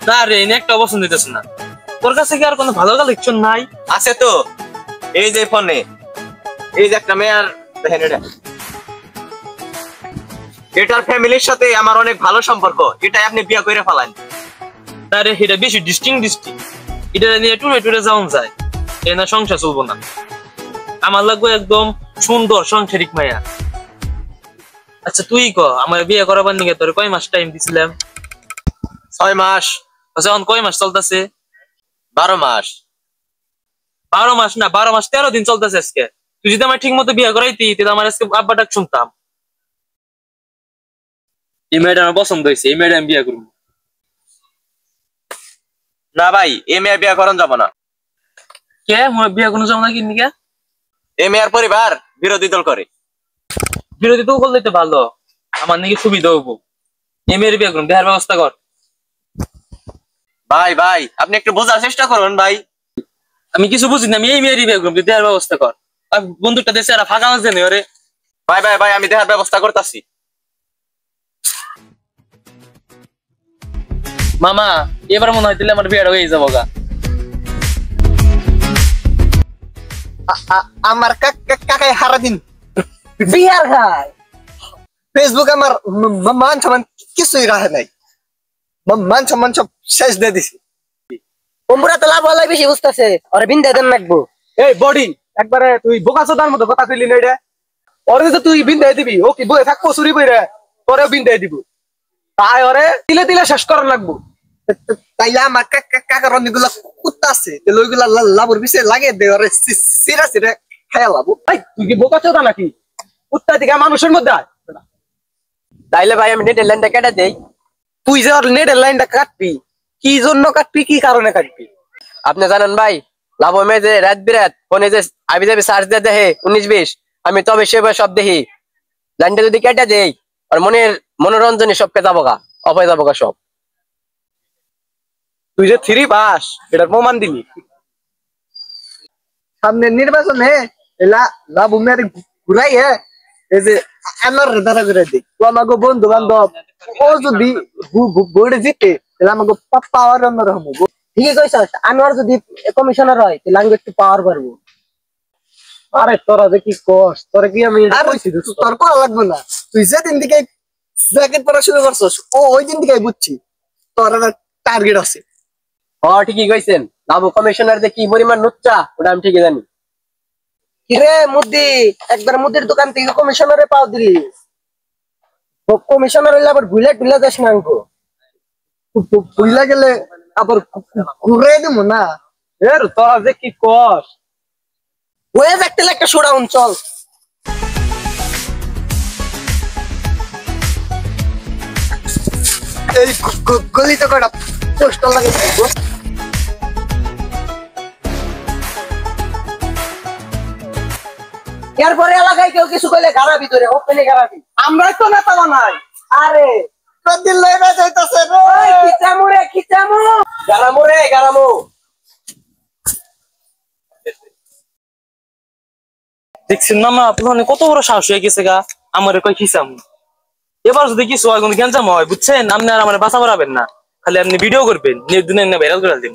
না রে, একটা পছন্দ হইতেছে না। তোর কাছে কি আর কোনো ভালো কালেকশন নাই? আছে তো, এই যে ফোনে এই যে একটা মেয়ার দেখেন, এটার ফ্যামিলির সাথে আমার অনেক ভালো সম্পর্ক, এটাই আপনি বিয়ে করে ফেলান। আরে এটা বেশি ডিস্টিংক্ট, এটা নিয়ে টুরে টুরে যাওয়া যায়, এ না সংসার চলবো না। আমার লাগবে একদম সুন্দর সাংসারিক মায়া। আচ্ছা তুই ক, আমার বিয়ে করাবার নিকে তোর কয় মাস টাইম দিছিলাম? 6 মাস। আচ্ছা এখন কয় মাস চলতেছে? 12 মাস। 12 মাস না, 12 মাস 13 দিন চলতেছে আজকে। তুই যদি আমার ঠিক মতো বিয়ে করাইতি তাহলে আমার আজকে আব্বা ডাক শুনতাম। এই মেয়েটা আমার পছন্দ হয়েছে, এই মেয়েটা আমি বিয়ে করবো। না ভাই, এই মেয়ে বিয়ে করান যাব না। কে বিয়ে কোনো যাবো না? কি নিকা? এই মেয়ের পরিবার বিরোধী দল করে। বিরোধী তো করলে তো ভালো, আমার নাকি সুবিধা হবো। এই মেয়ের বিয়ে করুন, বিয়ের ব্যবস্থা কর। ভাই ভাই, আপনি একটু বোঝার চেষ্টা করুন ভাই। আমি কিছু বুঝি না, আমি এই মেয়েরই বিয়ে করুন, বিয়ের ব্যবস্থা কর। আর বন্ধুটা দেশে আর ফাঁকা আছে না ওরে। ভাই ভাই ভাই, আমি দেহার ব্যবস্থা করতেছি। মামা এবার মনে হয় আমার বিয়েটা হয়ে যাবো গা। আমার কাকাই হারা দিন বিয়ার খায়। ফেসবুক আমার মান সম্মান কিছুই রাখে নাই, মান সম্মান সব শেষ দিয়ে দিছি। তোমরা তো লাভ হলাই বেশি বুঝতেছে, ওরে বিন্দা দেন লাগবো। এই বডি, একবারে তুই বোকাচোদার মতো কথা কইলি না এটা। ওরে যে তুই বিন্দাই দিবি, ও কি বই থাকবো চুরি বইরে, তোরেও বিন্দাই দিব। তাই ওরে তিলে তিলে শেষ করার লাগবো। তাইলে আমার কাকার অনেকগুলা কুত্তা আছে, ওইগুলা লাভর পিছিয়ে লাগে দে, ওরে সিরা সিরা খেয়া লাভ। তুই কি বোকাচোদা নাকি? কুত্তা থেকে মানুষের মধ্যে আয়। তাইলে ভাই আমি নেটের লাইনটা কেটে দেই। তুই যে ওর নেটের লাইনটা কাটবি, কি জন্য কাটবি, কি কারণে কাটবি? আপনি জানেন ভাই, লাভ মে যে রাত বিরাত ফোনে যে আবি যাবি সার্চ দিয়ে দেখে 19-20, আমি তবে সে সব দেখি। লাইনটা যদি কেটে দেই আর মনোরঞ্জনে সবকে যাবো গা, অফায় যাবো গা সব। তুই যে 3 পাস এটার প্রমাণ দিলি। সামনে নির্বাচনে লাভ মেরে ঘুরাই, এই যে আমার দ্বারা করে দিই, ও আমাকে বন্ধু বান্ধব, ও যদি ভোটে জিতে তাহলে আমাকে পাওয়ার অন্যরকম। ঠিকই কইছস, আমি আর যদি কমিশনার হয় তাহলে আমি একটু পাওয়ার পারবো। আরে তোরা যে কি কস, তোরা কি আমি তোর করা লাগবে না। তুই যেদিন থেকে জ্যাকেট পরা শুরু করছস, ওই দিন থেকে বুঝছি তোর টার্গেট আছে। ঠিকই কইছেন, লাভু কমিশনার যে কি পরিমাণ নুচ্চা ওটা আমি ঠিকই জানি। কিরে মুদি, একবার মুদির দোকান থেকে কমিশনারে পাও দিলি। কমিশনার হইলে আবার ভুলে টুলে যাস না। ভুলা গেলে আবার ঘুরে দিব না। এর তোরা যে কি কস, ওয়ে একটা একটা শোডাউন চল। এই গলিতে কটা পোস্টার লাগে। এরপরে এলাকায় কেউ কিছু কইলে গাড়াবি ধরে ওপেনে গাড়াবি। আমরাই তো নেতা বানাই। আরে প্রতিদিন লইরা যাইতাছে রে, খিচামু রে খিচামু, গারামু রে গারামু। দেখছেন মামা, আপনার কত বড় সাহস হয়ে গেছে গা, আমার কয় খিসাম। এবার যদি কিছু হয়, কোনো গ্যাঞ্জাম হয়, বুঝছেন, আপনি আর আমার বাঁচা বাড়াবেন না, খালি আপনি ভিডিও করবেন, নিয়ে দুনিয়া ভাইরাল করে দিন।